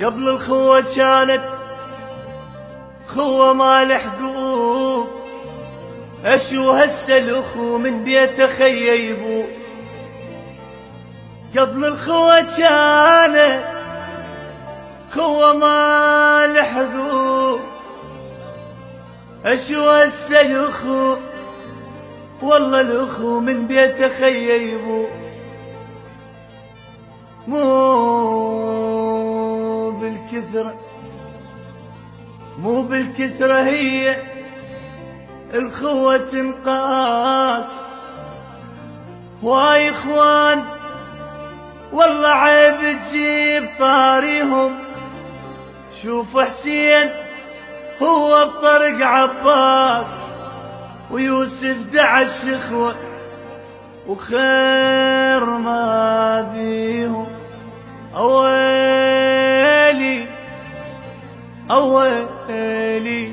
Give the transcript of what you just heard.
قبل الخوة كانت خوة ما لحقوب، اشو هسه الاخو من بيته خيبو. قبل الخوة كانت خوة ما لحقوب، اشو هسه الاخو والله الاخو من بيته خيبو. مو بالكثرة هي الخوة تنقاس، واي اخوان والله عيب تجيب طاريهم. شوف حسين هو بطرق عباس، ويوسف دعش اخوة وخير ما بيهم. اويلي اويلي